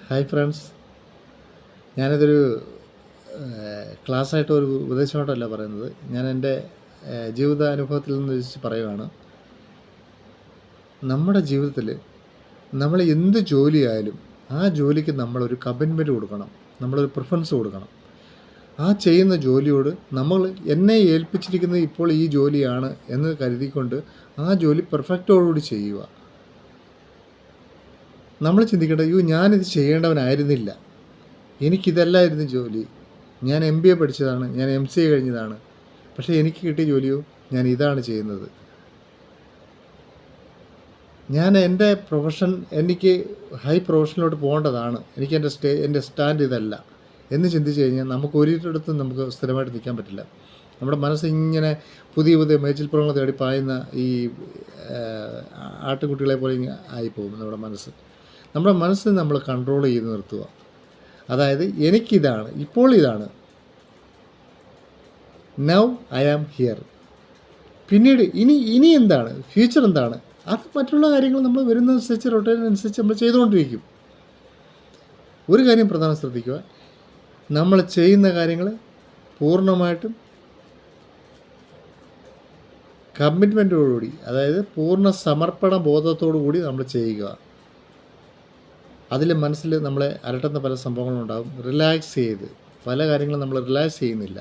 Hi friends, ഞാനിതൊരു ക്ലാസ്സായിട്ട് ഒരു ഉപദേശമായിട്ടല്ല പറയുന്നത്. ഞാൻ എൻ്റെ ജീവിതാനുഭവത്തിൽ നിന്ന് വെച്ച് പറയുകയാണ്. നമ്മുടെ ജീവിതത്തിൽ നമ്മൾ എന്ത് ജോലിയായാലും ആ ജോലിക്ക് നമ്മളൊരു കമ്മിറ്റ്മെൻറ്റ് കൊടുക്കണം, നമ്മളൊരു പ്രിഫറൻസ് കൊടുക്കണം. ആ ചെയ്യുന്ന ജോലിയോട് നമ്മൾ എന്നെ ഏൽപ്പിച്ചിരിക്കുന്നത് ഇപ്പോൾ ഈ ജോലിയാണ് എന്ന് കരുതിക്കൊണ്ട് ആ ജോലി പെർഫെക്റ്റോടുകൂടി ചെയ്യുക. നമ്മൾ ചിന്തിക്കേണ്ടത്, ഞാനിത് ചെയ്യേണ്ടവനായിരുന്നില്ല, എനിക്കിതല്ലായിരുന്നു ജോലി, ഞാൻ MBA പഠിച്ചതാണ്, ഞാൻ MCA കഴിഞ്ഞതാണ്, പക്ഷേ എനിക്ക് കിട്ടിയ ജോലിയോ ഞാൻ ഇതാണ് ചെയ്യുന്നത്. ഞാൻ എൻ്റെ പ്രൊഫഷൻ, എനിക്ക് ഹൈ പ്രൊഫഷനിലോട്ട് പോകേണ്ടതാണ്, എനിക്ക് എൻ്റെ സ്റ്റാൻഡ് ഇതല്ല എന്ന് ചിന്തിച്ച് കഴിഞ്ഞാൽ നമുക്ക് ഒരിടത്തും നമുക്ക് സ്ഥിരമായിട്ട് നിൽക്കാൻ പറ്റില്ല. നമ്മുടെ മനസ്സ് ഇങ്ങനെ പുതിയ പുതിയ മേച്ചിൽപ്പുറങ്ങൾ തേടി പായുന്ന ഈ ആട്ടുകുട്ടികളെ പോലെ ആയിപ്പോകും നമ്മുടെ മനസ്സ് നമ്മൾ കൺട്രോൾ ചെയ്ത് നിർത്തുക. അതായത് എനിക്കിതാണ്, ഇപ്പോൾ ഇതാണ്, നൗ ഐ ആം ഹിയർ. പിന്നീട് ഇനി എന്താണ്, ഫ്യൂച്ചർ എന്താണ്, അത് മറ്റുള്ള കാര്യങ്ങൾ നമ്മൾ വരുന്നതനുസരിച്ച് റൊട്ടേഷനനുസരിച്ച് നമ്മൾ ചെയ്തുകൊണ്ടിരിക്കും. ഒരു കാര്യം പ്രധാനം ശ്രദ്ധിക്കുക, നമ്മൾ ചെയ്യുന്ന കാര്യങ്ങൾ പൂർണ്ണമായിട്ടും കമ്മിറ്റ്മെൻറ്റോടുകൂടി, അതായത് പൂർണ്ണ സമർപ്പണ ബോധത്തോടു കൂടി നമ്മൾ ചെയ്യുക. അതിൽ മനസ്സിൽ നമ്മളെ അലട്ടുന്ന പല സംഭവങ്ങളുണ്ടാകും. റിലാക്സ് ചെയ്ത് പല കാര്യങ്ങളും നമ്മൾ റിലാക്സ് ചെയ്യുന്നില്ല.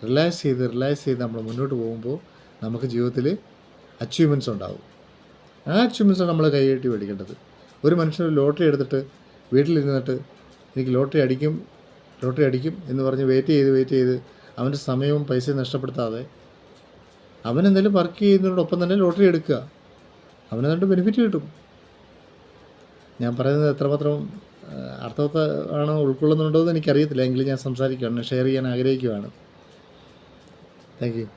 റിലാക്സ് ചെയ്ത് നമ്മൾ മുന്നോട്ട് പോകുമ്പോൾ നമുക്ക് ജീവിതത്തിൽ അച്ചീവ്മെൻറ്റ്സ് ഉണ്ടാകും. ആ അച്ചീവ്മെൻറ്റ്സാണ് നമ്മൾ കൈകെട്ടി മേടിക്കേണ്ടത്. ഒരു മനുഷ്യൻ ലോട്ടറി എടുത്തിട്ട് വീട്ടിലിരുന്നിട്ട് എനിക്ക് ലോട്ടറി അടിക്കും എന്ന് പറഞ്ഞ് വെയിറ്റ് ചെയ്ത് അവൻ്റെ സമയവും പൈസയും നഷ്ടപ്പെടുത്താതെ അവനെന്തായാലും വർക്ക് ചെയ്യുന്നതിനോടൊപ്പം തന്നെ ലോട്ടറി എടുക്കുക, അവനതുകൊണ്ട് ബെനിഫിറ്റ് കിട്ടും. ഞാൻ പറയുന്നത് എത്രമാത്രം അർത്ഥവത്താണോ ഉൾക്കൊള്ളുന്നുണ്ടോ എന്ന് എനിക്കറിയത്തില്ല, എങ്കിലും ഞാൻ സംസാരിക്കുകയാണ്, ഷെയർ ചെയ്യാൻ ആഗ്രഹിക്കുകയാണ്. Thank you.